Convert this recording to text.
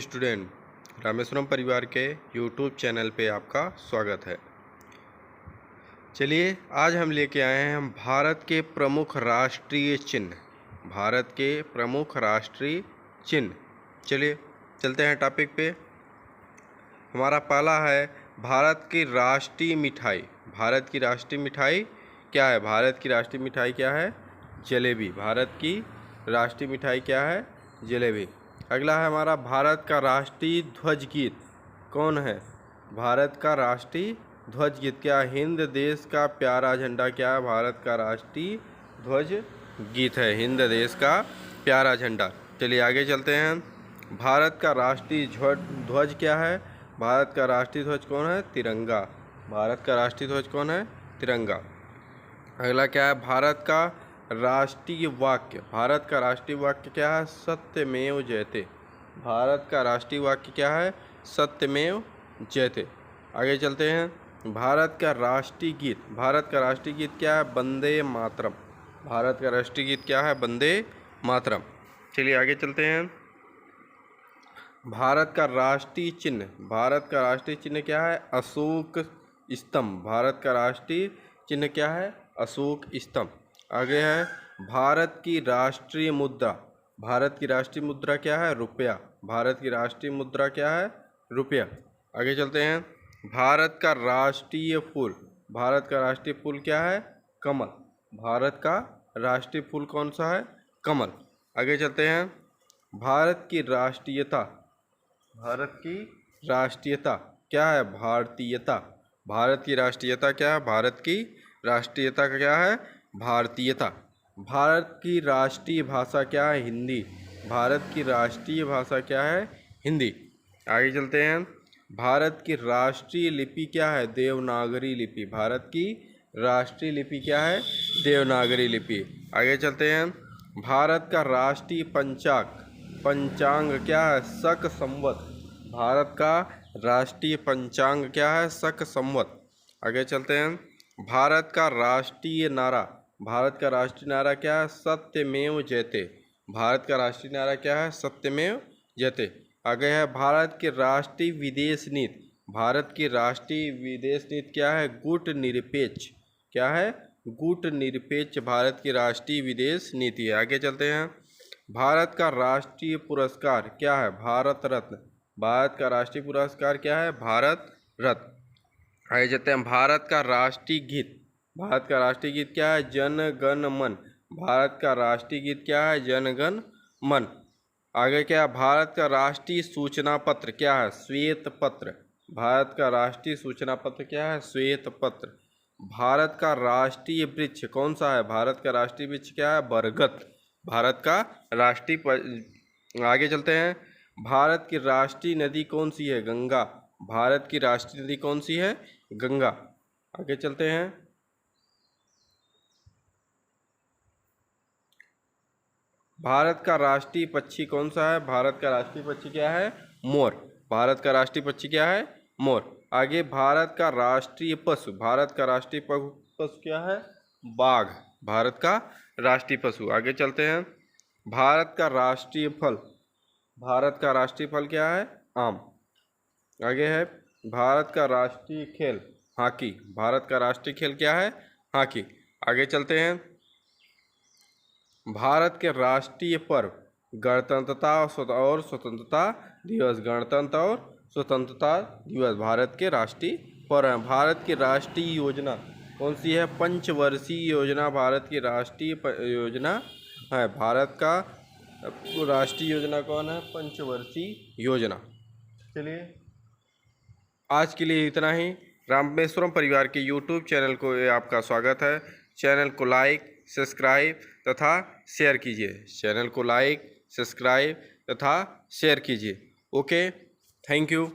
Student, Rameswaram परिवार के YouTube channel पे आपका स्वागत है। चलिए आज हम लेके आए हैं भारत के प्रमुख राष्ट्रीय चिन्ह। भारत के प्रमुख राष्ट्रीय चिन्ह। चलिए चलते हैं टॉपिक पे। हमारा पहला है भारत की राष्ट्रीय मिठाई। भारत की राष्ट्रीय मिठाई क्या है? भारत की राष्ट्रीय मिठाई क्या है? जलेबी। भारत की राष्ट्रीय मिठाई क्या है? जलेबी। अगला है हमारा भारत का राष्ट्रीय ध्वज गीत कौन है? भारत का राष्ट्रीय ध्वज गीत क्या है? हिंद देश का प्यारा झंडा क्या है? भारत का राष्ट्रीय ध्वज गीत है हिंद देश का प्यारा झंडा। चलिए आगे चलते हैं। भारत का राष्ट्रीय ध्वज क्या है? भारत का राष्ट्रीय ध्वज कौन है? तिरंगा। भारत का राष्ट्रीय ध्वज कौन है? तिरंगा। अगला क्या है? भारत का राष्ट्रीय वाक्य। भारत का राष्ट्रीय वाक्य क्या है? सत्यमेव जयते। भारत का राष्ट्रीय वाक्य क्या है? सत्यमेव जयते। आगे चलते हैं। भारत का राष्ट्रीय गीत। भारत का राष्ट्रीय गीत क्या है? वंदे मातरम। भारत का राष्ट्रीय गीत क्या है? वंदे मातरम। चलिए आगे चलते हैं। भारत का राष्ट्रीय चिन्ह। भारत का राष्ट्रीय चिन्ह क्या है? अशोक स्तंभ। भारत का राष्ट्रीय चिन्ह क्या है? अशोक स्तंभ। आगे है भारत की राष्ट्रीय मुद्रा। भारत की राष्ट्रीय मुद्रा क्या है? रुपया। भारत की राष्ट्रीय मुद्रा क्या है? रुपया। आगे चलते हैं। भारत का राष्ट्रीय फूल। भारत का राष्ट्रीय फूल क्या है? कमल। भारत का राष्ट्रीय फूल कौन सा है? कमल। आगे चलते हैं। भारत की राष्ट्रीयता। भारत की राष्ट्रीयता क्या है? भारतीयता। भारत की राष्ट्रीयता क्या है? भारत की राष्ट्रीयता क्या है? भारतीयता। भारत की राष्ट्रीय भाषा क्या है? हिंदी। भारत की राष्ट्रीय भाषा क्या है? हिंदी। आगे चलते हैं। भारत की राष्ट्रीय लिपि क्या है? देवनागरी लिपि। भारत की राष्ट्रीय लिपि क्या है? देवनागरी लिपि। आगे चलते हैं। भारत का राष्ट्रीय पंचांग क्या है? शक संवत। भारत का राष्ट्रीय पंचांग क्या है? शक संवत। आगे चलते हैं। भारत का राष्ट्रीय नारा। भारत का राष्ट्रीय नारा क्या है? सत्यमेव जयते। भारत का राष्ट्रीय नारा क्या है? सत्यमेव जयते। आगे है भारत की राष्ट्रीय विदेश नीति। भारत की राष्ट्रीय विदेश नीति क्या है? गुटनिरपेक्ष। क्या है? गुटनिरपेक्ष भारत की राष्ट्रीय विदेश नीति है। आगे चलते हैं। भारत का राष्ट्रीय पुरस्कार क्या है? भारत रत्न। भारत का राष्ट्रीय पुरस्कार क्या है? भारत रत्न। आगे चलते हैं। भारत का राष्ट्रीय गीत। भारत का राष्ट्रीय गीत क्या है? जन गण मन। भारत का राष्ट्रीय गीत क्या है? जन गण मन। आगे क्या है? भारत का राष्ट्रीय सूचना पत्र क्या है? श्वेत पत्र। भारत का राष्ट्रीय सूचना पत्र क्या है? श्वेत पत्र। भारत का राष्ट्रीय वृक्ष कौन सा है? भारत का राष्ट्रीय वृक्ष क्या है? बरगद। भारत का राष्ट्रीय। आगे चलते हैं। भारत की राष्ट्रीय नदी कौन सी है? गंगा। भारत की राष्ट्रीय नदी कौन सी है? गंगा। आगे चलते हैं। भारत का राष्ट्रीय पक्षी कौन सा है? भारत का राष्ट्रीय पक्षी क्या है? मोर। भारत का राष्ट्रीय पक्षी क्या है? मोर। आगे भारत का राष्ट्रीय पशु। भारत का राष्ट्रीय पशु क्या है? बाघ। भारत का राष्ट्रीय पशु। आगे चलते हैं। भारत का राष्ट्रीय फल। भारत का राष्ट्रीय फल क्या है? आम। आगे है भारत का राष्ट्रीय खेल हॉकी। भारत का राष्ट्रीय खेल क्या है? हॉकी। आगे चलते हैं। भारत के राष्ट्रीय पर्व गणतंत्रता और स्वतंत्रता दिवस। गणतंत्र और स्वतंत्रता दिवस भारत के राष्ट्रीय पर्व हैं। भारत की राष्ट्रीय योजना कौन सी है? पंचवर्षीय योजना भारत की राष्ट्रीय योजना है। भारत का राष्ट्रीय योजना कौन है? पंचवर्षीय योजना। चलिए आज के लिए इतना ही। रामेश्वरम परिवार के यूट्यूब चैनल को आपका स्वागत है। चैनल को लाइक, सब्सक्राइब तथा शेयर कीजिए। चैनल को लाइक, सब्सक्राइब तथा शेयर कीजिए। Okay, thank you.